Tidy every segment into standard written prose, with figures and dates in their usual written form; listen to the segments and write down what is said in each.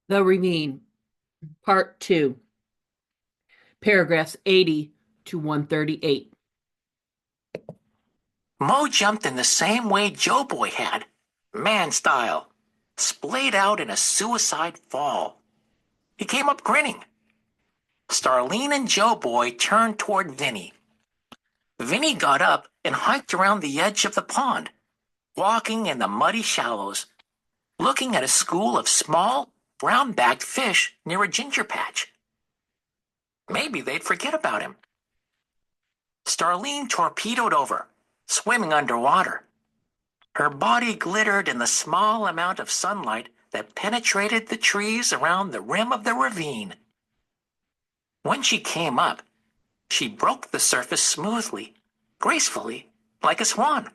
The Ravine, Part 2, paragraphs 80 to 138. Mo jumped in the same way Joe Boy had, man style, splayed out in a suicide fall. He came up grinning. Starlene and Joe Boy turned toward Vinny. Vinny got up and hiked around the edge of the pond, walking in the muddy shallows, looking at a school of small, brown-backed fish near a ginger patch. Maybe they'd forget about him. Starlene torpedoed over, swimming underwater. Her body glittered in the small amount of sunlight that penetrated the trees around the rim of the ravine. When she came up, she broke the surface smoothly, gracefully, like a swan.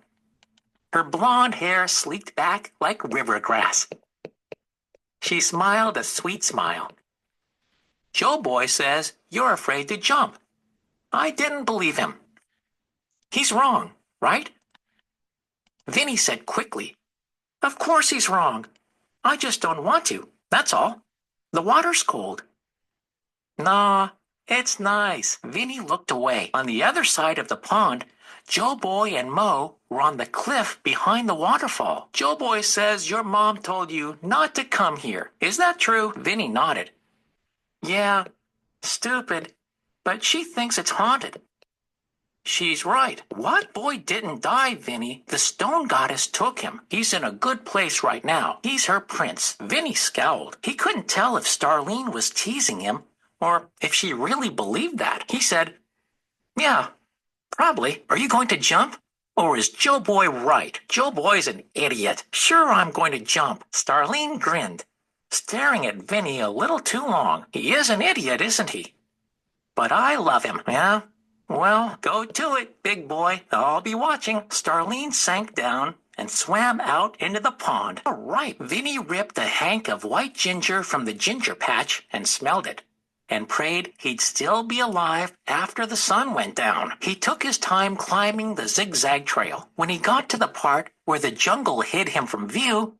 Her blonde hair sleeked back like river grass. She smiled a sweet smile. Joe Boy says you're afraid to jump. I didn't believe him. He's wrong, right? Vinny said quickly, Of course he's wrong. I just don't want to, that's all. The water's cold. Nah, it's nice. Vinny looked away. On the other side of the pond, Joe Boy and Mo were on the cliff behind the waterfall. Joe Boy says your mom told you not to come here. Is that true? Vinny nodded. Yeah, stupid, but she thinks it's haunted. She's right. What boy didn't die, Vinny? The stone goddess took him. He's in a good place right now. He's her prince. Vinny scowled. He couldn't tell if Starlene was teasing him or if she really believed that. He said, Yeah, probably. Are you going to jump? Or is Joe Boy right? Joe Boy's an idiot. Sure, I'm going to jump. Starlene grinned, staring at Vinny a little too long. He is an idiot, isn't he? But I love him, yeah? Well, go to it, big boy. I'll be watching. Starlene sank down and swam out into the pond. All right. Vinny ripped a hank of white ginger from the ginger patch and smelled it, and prayed he'd still be alive after the sun went down. He took his time climbing the zigzag trail. When he got to the part where the jungle hid him from view,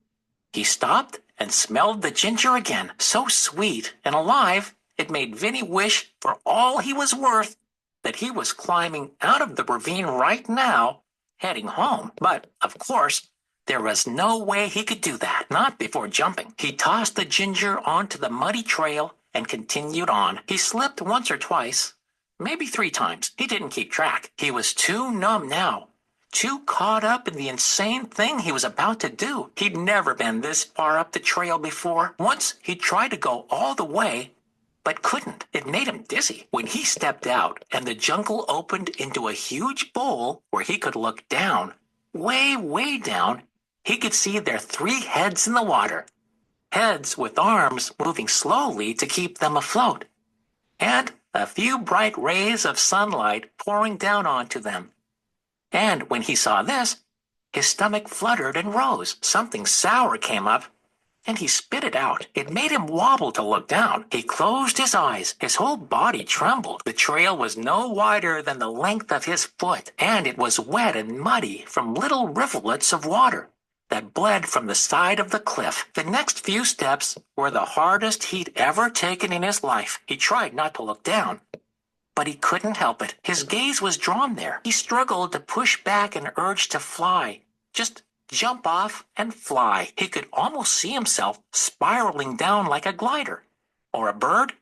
he stopped and smelled the ginger again. So sweet and alive, it made Vinny wish for all he was worth that he was climbing out of the ravine right now, heading home. But, of course, there was no way he could do that, not before jumping. He tossed the ginger onto the muddy trail and continued on. He slipped once or twice, maybe 3 times. He didn't keep track. He was too numb now, too caught up in the insane thing he was about to do. He'd never been this far up the trail before. Once he tried to go all the way, but couldn't. It made him dizzy. When he stepped out and the jungle opened into a huge bowl where he could look down, way, way down, he could see their 3 heads in the water. Heads with arms moving slowly to keep them afloat, and a few bright rays of sunlight pouring down onto them. And when he saw this, his stomach fluttered and rose. Something sour came up, and he spit it out. It made him wobble to look down. He closed his eyes. His whole body trembled. The trail was no wider than the length of his foot, and it was wet and muddy from little rivulets of water that bled from the side of the cliff. The next few steps were the hardest he'd ever taken in his life. He tried not to look down, but he couldn't help it. His gaze was drawn there. He struggled to push back an urge to fly. Just jump off and fly. He could almost see himself spiraling down like a glider, or a bird,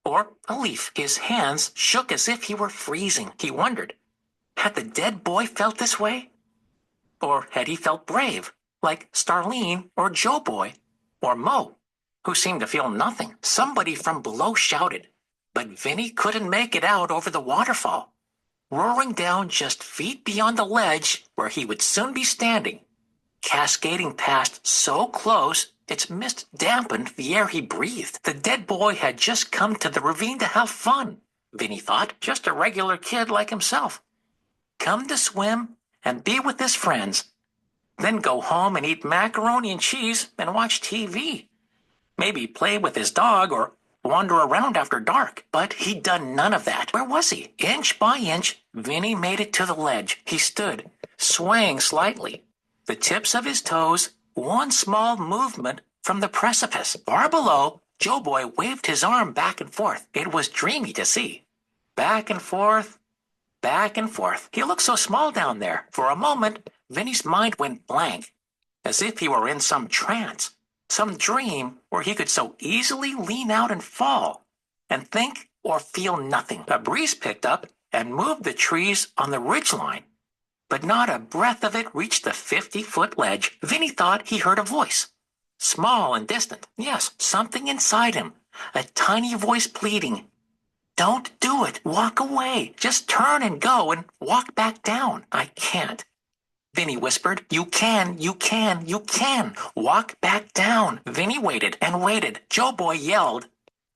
or a leaf. His hands shook as if he were freezing. He wondered, had the dead boy felt this way? Or had he felt brave, like Starlene or Joe Boy or Mo, who seemed to feel nothing? Somebody from below shouted, but Vinny couldn't make it out over the waterfall, roaring down just feet beyond the ledge where he would soon be standing, cascading past so close its mist dampened the air he breathed. The dead boy had just come to the ravine to have fun, Vinny thought, just a regular kid like himself. Come to swim and be with his friends, then go home and eat macaroni and cheese and watch TV. Maybe play with his dog or wander around after dark. But he'd done none of that. Where was he? Inch by inch, Vinny made it to the ledge. He stood, swaying slightly, the tips of his toes one small movement from the precipice. Far below, Joe Boy waved his arm back and forth. It was dreamy to see. Back and forth, back and forth. He looked so small down there. For a moment, Vinny's mind went blank, as if he were in some trance, some dream where he could so easily lean out and fall, and think or feel nothing. A breeze picked up and moved the trees on the ridgeline, but not a breath of it reached the 50-foot ledge. Vinny thought he heard a voice, small and distant. Yes, something inside him, a tiny voice pleading. Don't do it. Walk away. Just turn and go and walk back down. I can't. Vinny whispered. You can, you can, you can. Walk back down. Vinny waited and waited. Joe Boy yelled.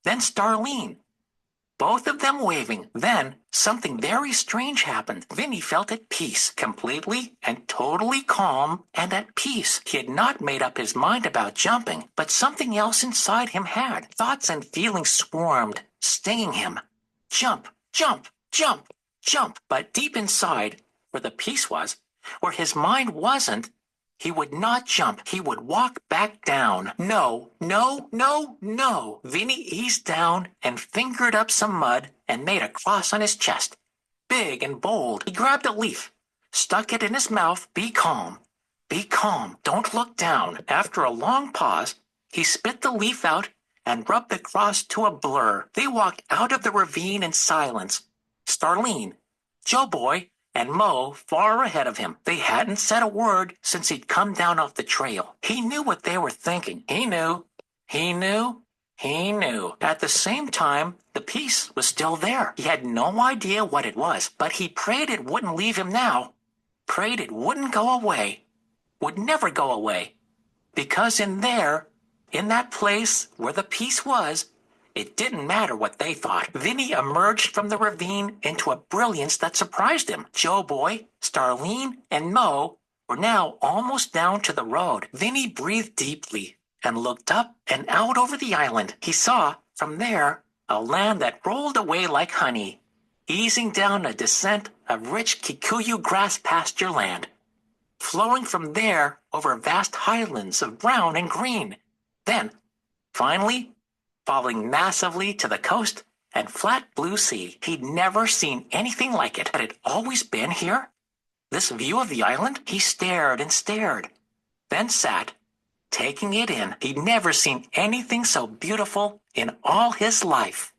Then Starlene. Both of them waving. Then something very strange happened. Vinny felt at peace, completely and totally calm and at peace. He had not made up his mind about jumping, but something else inside him had. Thoughts and feelings swarmed, stinging him. Jump, jump, jump, jump. But deep inside, where the peace was, where his mind wasn't, he would not jump. He would walk back down. No, no, no, no. Vinny eased down and fingered up some mud and made a cross on his chest. Big and bold. He grabbed a leaf, stuck it in his mouth. Be calm. Be calm. Don't look down. After a long pause, he spit the leaf out and rubbed the cross to a blur. They walked out of the ravine in silence. Starlene, Joe Boy, and Mo far ahead of him. They hadn't said a word since he'd come down off the trail. He knew what they were thinking. He knew. He knew. He knew. At the same time, the peace was still there. He had no idea what it was, but he prayed it wouldn't leave him now. Prayed it wouldn't go away. Would never go away. Because in there, in that place where the peace was, it didn't matter what they thought. Vinny emerged from the ravine into a brilliance that surprised him. Joe Boy, Starlene, and Mo were now almost down to the road. Vinny breathed deeply and looked up and out over the island. He saw, from there, a land that rolled away like honey, easing down a descent of rich Kikuyu grass pasture land, flowing from there over vast highlands of brown and green. Then, finally, falling massively to the coast and flat blue sea. He'd never seen anything like it. Had it always been here? This view of the island? He stared and stared, then sat, taking it in. He'd never seen anything so beautiful in all his life.